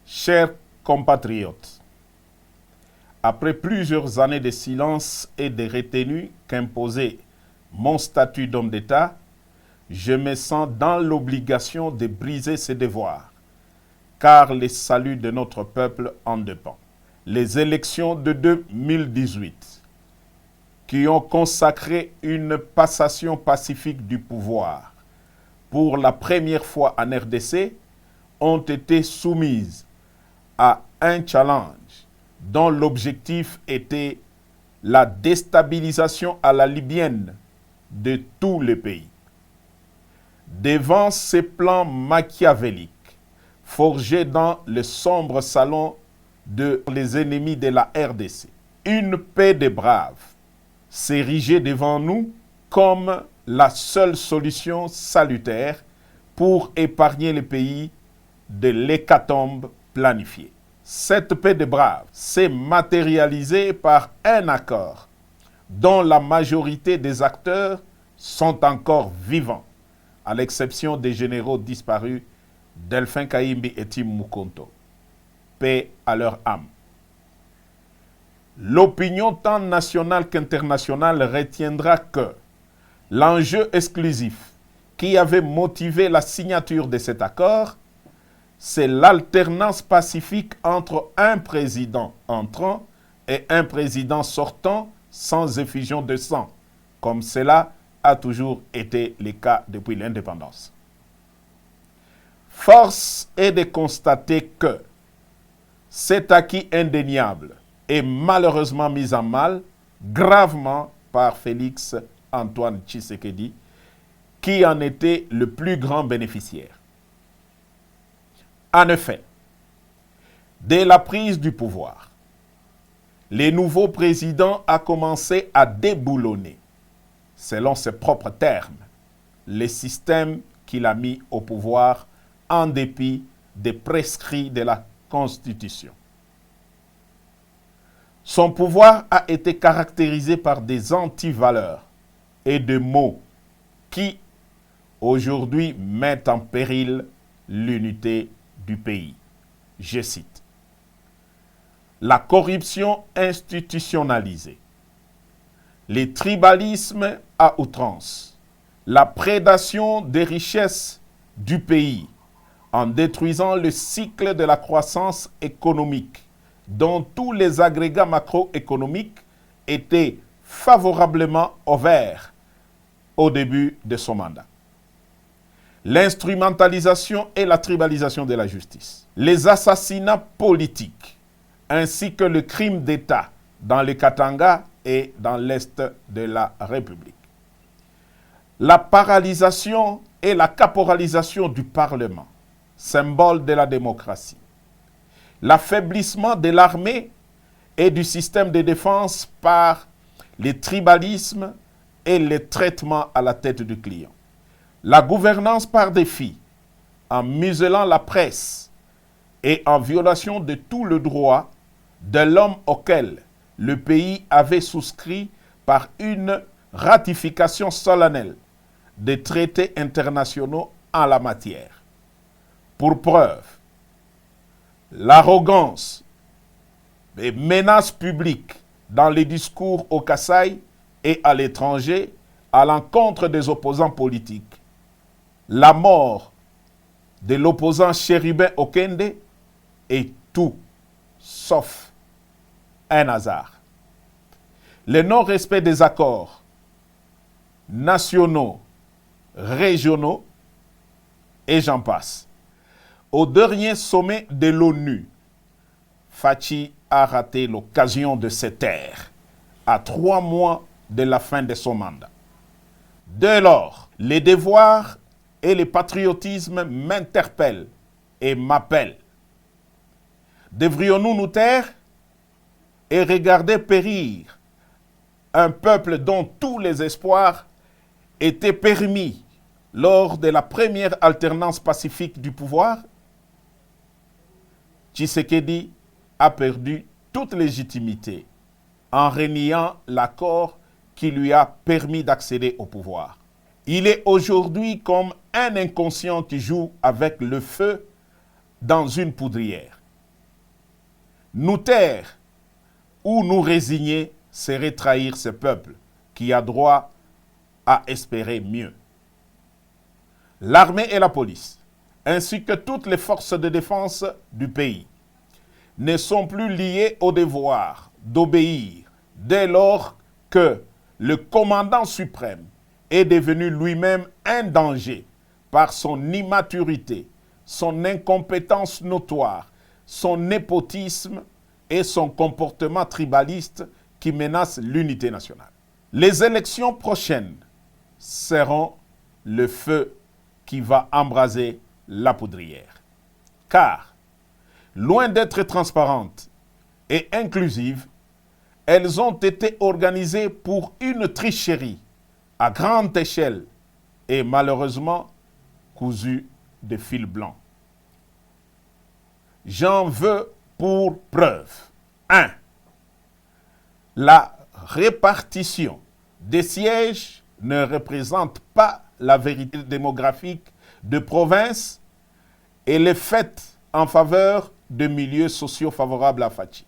Chers compatriotes, après plusieurs années de silence et de retenue qu'imposait mon statut d'homme d'État, je me sens dans l'obligation de briser ces devoirs, car le salut de notre peuple en dépend. Les élections de 2018, qui ont consacré une passation pacifique du pouvoir pour la première fois en RDC, ont été soumises à un challenge dont l'objectif était la déstabilisation à la libyenne de tous les pays. Devant ces plans machiavéliques, forgés dans le sombre salon de les ennemis de la RDC, une paix des braves s'érigeait devant nous comme la seule solution salutaire pour épargner le pays de l'hécatombe planifiée. Cette paix des braves s'est matérialisée par un accord dont la majorité des acteurs sont encore vivants, à l'exception des généraux disparus Delphin Kayimbi et Tim Mukonto. Paix à leur âme. L'opinion tant nationale qu'internationale retiendra que l'enjeu exclusif qui avait motivé la signature de cet accord, c'est l'alternance pacifique entre un président entrant et un président sortant sans effusion de sang, comme cela a toujours été le cas depuis l'indépendance. Force est de constater que cet acquis indéniable est malheureusement mis en mal gravement par Félix Antoine Tshisekedi, qui en était le plus grand bénéficiaire. En effet, dès la prise du pouvoir, le nouveau président a commencé à déboulonner, selon ses propres termes, les systèmes qu'il a mis au pouvoir en dépit des prescrits de la Constitution. Son pouvoir a été caractérisé par des antivaleurs et des mots qui, aujourd'hui, mettent en péril l'unité du pays. Je cite: la corruption institutionnalisée, les tribalismes à outrance, la prédation des richesses du pays en détruisant le cycle de la croissance économique dont tous les agrégats macroéconomiques étaient favorablement ouverts au début de son mandat. L'instrumentalisation et la tribalisation de la justice, les assassinats politiques, ainsi que le crime d'État dans le Katanga et dans l'Est de la République. La paralysation et la caporalisation du Parlement, symbole de la démocratie. L'affaiblissement de l'armée et du système de défense par les tribalismes et les traitements à la tête du client. La gouvernance par défi, en muselant la presse et en violation de tout le droit de l'homme auquel le pays avait souscrit par une ratification solennelle des traités internationaux en la matière. Pour preuve, l'arrogance et menaces publiques dans les discours au Kasaï et à l'étranger à l'encontre des opposants politiques. La mort de l'opposant Chérubin Okende est tout sauf un hasard. Le non-respect des accords nationaux, régionaux, et j'en passe. Au dernier sommet de l'ONU, Fachi a raté l'occasion de se taire à 3 mois de la fin de son mandat. Dès lors, les devoirs et le patriotisme m'interpellent et m'appellent. Devrions-nous nous taire et regarder périr un peuple dont tous les espoirs étaient permis lors de la première alternance pacifique du pouvoir? Tshisekedi a perdu toute légitimité en reniant l'accord qui lui a permis d'accéder au pouvoir. Il est aujourd'hui comme un inconscient qui joue avec le feu dans une poudrière. Nous taire ou nous résigner serait trahir ce peuple qui a droit à espérer mieux. L'armée et la police, ainsi que toutes les forces de défense du pays, ne sont plus liées au devoir d'obéir dès lors que le commandant suprême est devenu lui-même un danger par son immaturité, son incompétence notoire, son népotisme et son comportement tribaliste qui menace l'unité nationale. Les élections prochaines seront le feu qui va embraser la poudrière. Car, loin d'être transparentes et inclusives, elles ont été organisées pour une tricherie à grande échelle et malheureusement cousues de fil blanc. J'en veux pour preuve. 1. La répartition des sièges ne représente pas la vérité démographique de province et les faits en faveur de milieux sociaux favorables à Fachi.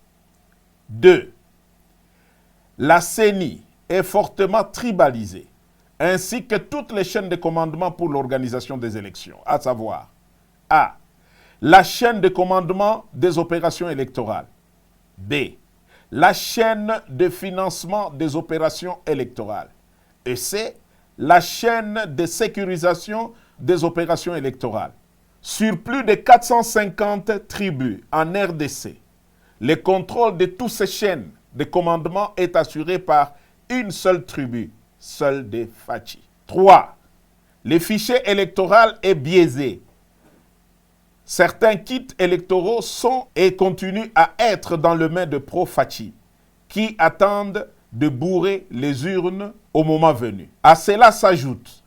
2. La CENI est fortement tribalisée, ainsi que toutes les chaînes de commandement pour l'organisation des élections, à savoir A. La chaîne de commandement des opérations électorales. B. La chaîne de financement des opérations électorales. Et C. La chaîne de sécurisation des opérations électorales. Sur plus de 450 tribus en RDC, le contrôle de toutes ces chaînes de commandement est assuré par une seule tribu, celle des Fachi. 3. Le fichier électoral est biaisé. Certains kits électoraux sont et continuent à être dans le main de pro-Fachi, qui attendent de bourrer les urnes au moment venu. À cela s'ajoute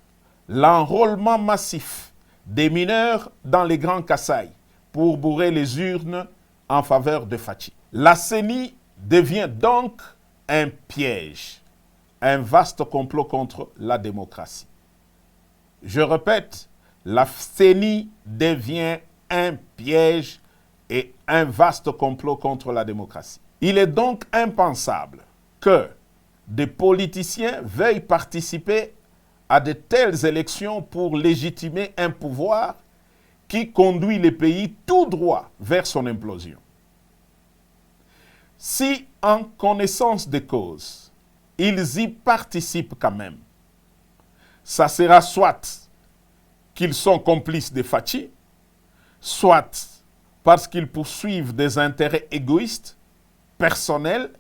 l'enrôlement massif des mineurs dans les grands Kasaï pour bourrer les urnes en faveur de Fachi. La CENI devient donc un piège, un vaste complot contre la démocratie. Je répète, la CENI devient un piège et un vaste complot contre la démocratie. Il est donc impensable que des politiciens veuillent participer à de telles élections pour légitimer un pouvoir qui conduit le pays tout droit vers son implosion. Si, en connaissance de cause, ils y participent quand même, ça sera soit qu'ils sont complices de Fachi, soit parce qu'ils poursuivent des intérêts égoïstes, personnels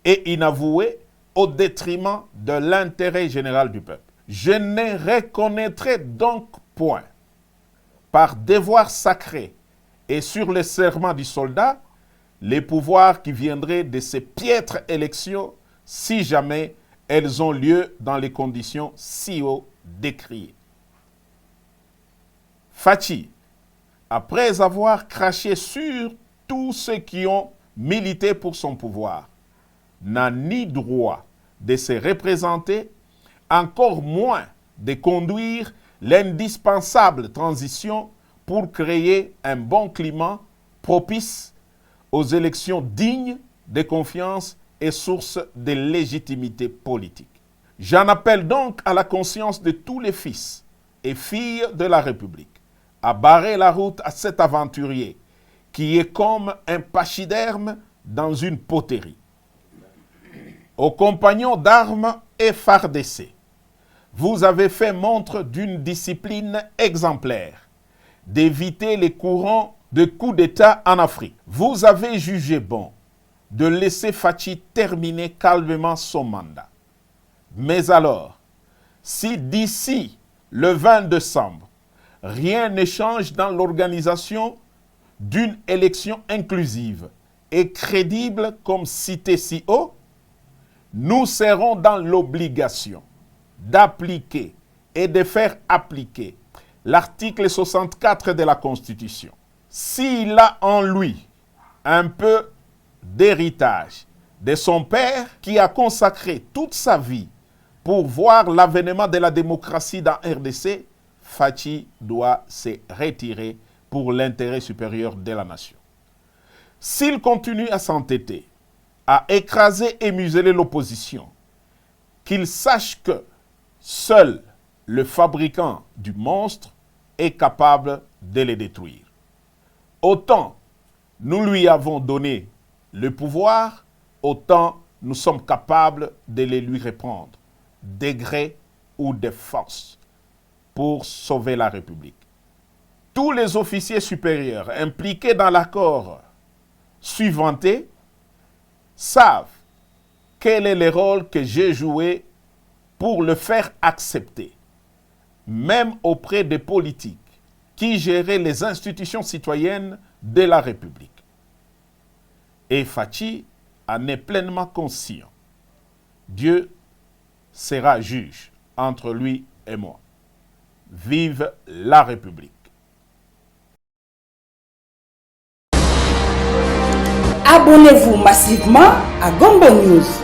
et inavoués au détriment de l'intérêt général du peuple. Je ne reconnaîtrai donc point, par devoir sacré et sur le serment du soldat, les pouvoirs qui viendraient de ces piètres élections si jamais elles ont lieu dans les conditions si haut décriées. Fachi, après avoir craché sur tous ceux qui ont milité pour son pouvoir, n'a ni droit de se représenter, encore moins de conduire l'indispensable transition pour créer un bon climat propice aux élections dignes de confiance et source de légitimité politique. J'en appelle donc à la conscience de tous les fils et filles de la République à barrer la route à cet aventurier qui est comme un pachyderme dans une poterie. Aux compagnons d'armes FARDC, vous avez fait montre d'une discipline exemplaire, d'éviter les courants de coups d'État en Afrique. Vous avez jugé bon de laisser Fachi terminer calmement son mandat. Mais alors, si d'ici le 20 décembre, rien ne change dans l'organisation d'une élection inclusive et crédible comme cité si haut, nous serons dans l'obligation d'appliquer et de faire appliquer l'article 64 de la Constitution. S'il a en lui un peu d'héritage de son père qui a consacré toute sa vie pour voir l'avènement de la démocratie dans RDC, Fachi doit se retirer pour l'intérêt supérieur de la nation. S'il continue à s'entêter, à écraser et museler l'opposition, qu'il sache que seul le fabricant du monstre est capable de les détruire. Autant nous lui avons donné le pouvoir, autant nous sommes capables de les lui reprendre, de gré ou de force, pour sauver la République. Tous les officiers supérieurs impliqués dans l'accord suivanté savent quel est le rôle que j'ai joué pour le faire accepter, même auprès des politiques qui géraient les institutions citoyennes de la République. Et Fachi en est pleinement conscient. Dieu sera juge entre lui et moi. Vive la République! Abonnez-vous massivement à Gombo News.